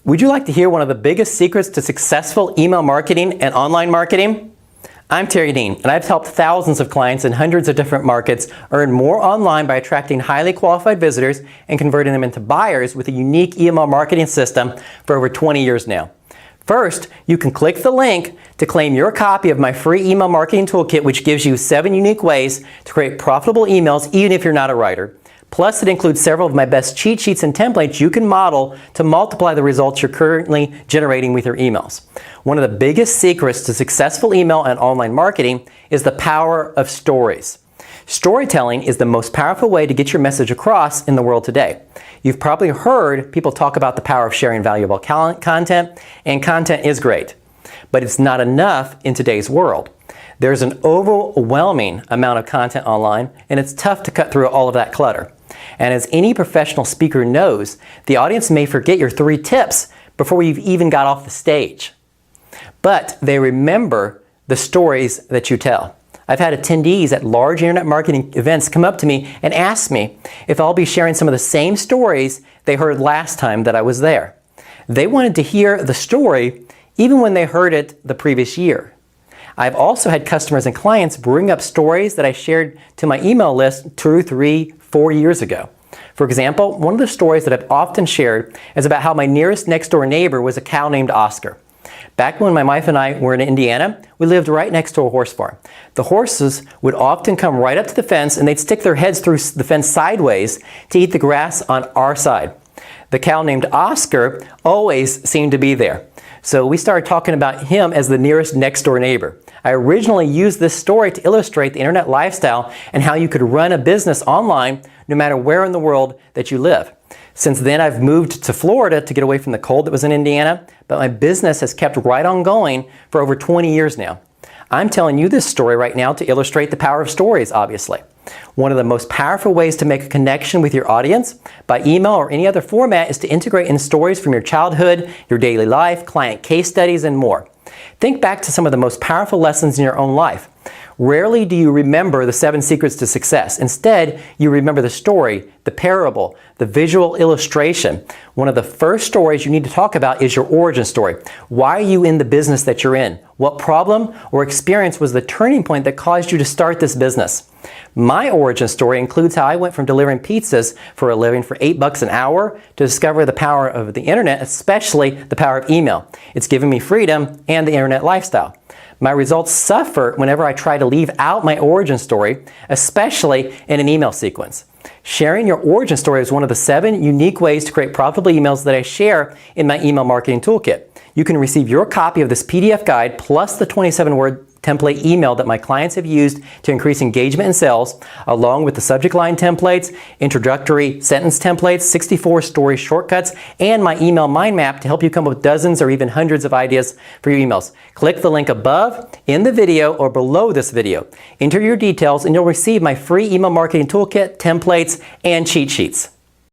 Would you like to hear one of the biggest secrets to successful email marketing and online marketing? I'm Terry Dean, and I've helped thousands of clients in hundreds of different markets earn more online by attracting highly qualified visitors and converting them into buyers with a unique email marketing system for over 20 years now. First, you can click the link to claim your copy of my free email marketing toolkit, which gives you 7 unique ways to create profitable emails even if you're not a writer. Plus, it includes several of my best cheat sheets and templates you can model to multiply the results you're currently generating with your emails. One of the biggest secrets to successful email and online marketing is the power of stories. Storytelling is the most powerful way to get your message across in the world today. You've probably heard people talk about the power of sharing valuable content, and content is great, but it's not enough in today's world. There's an overwhelming amount of content online, and it's tough to cut through all of that clutter. And as any professional speaker knows, the audience may forget your 3 tips before you've even got off the stage. But they remember the stories that you tell. I've had attendees at large internet marketing events come up to me and ask me if I'll be sharing some of the same stories they heard last time that I was there. They wanted to hear the story even when they heard it the previous year. I've also had customers and clients bring up stories that I shared to my email list 2, 3, 4 years ago. For example, one of the stories that I've often shared is about how my nearest next door neighbor was a cow named Oscar. Back when my wife and I were in Indiana, we lived right next to a horse farm. The horses would often come right up to the fence and they'd stick their heads through the fence sideways to eat the grass on our side. The cow named Oscar always seemed to be there. So we started talking about him as the nearest next door neighbor. I originally used this story to illustrate the internet lifestyle and how you could run a business online no matter where in the world that you live. Since then, I've moved to Florida to get away from the cold that was in Indiana, but my business has kept right on going for over 20 years now. I'm telling you this story right now to illustrate the power of stories, obviously. One of the most powerful ways to make a connection with your audience by email or any other format is to integrate in stories from your childhood, your daily life, client case studies, and more. Think back to some of the most powerful lessons in your own life. Rarely do you remember the 7 secrets to success. Instead, you remember the story, the parable, the visual illustration. One of the first stories you need to talk about is your origin story. Why are you in the business that you're in? What problem or experience was the turning point that caused you to start this business? My origin story includes how I went from delivering pizzas for a living for $8 an hour to discover the power of the internet, especially the power of email. It's given me freedom and the internet lifestyle. My results suffer whenever I try to leave out my origin story, especially in an email sequence. Sharing your origin story is one of the 7 unique ways to create profitable emails that I share in my email marketing toolkit. You can receive your copy of this PDF guide plus the 27-word template email that my clients have used to increase engagement and sales, along with the subject line templates, introductory sentence templates, 64 story shortcuts, and my email mind map to help you come up with dozens or even hundreds of ideas for your emails. Click the link above, in the video, or below this video. Enter your details and you'll receive my free email marketing toolkit, templates, and cheat sheets.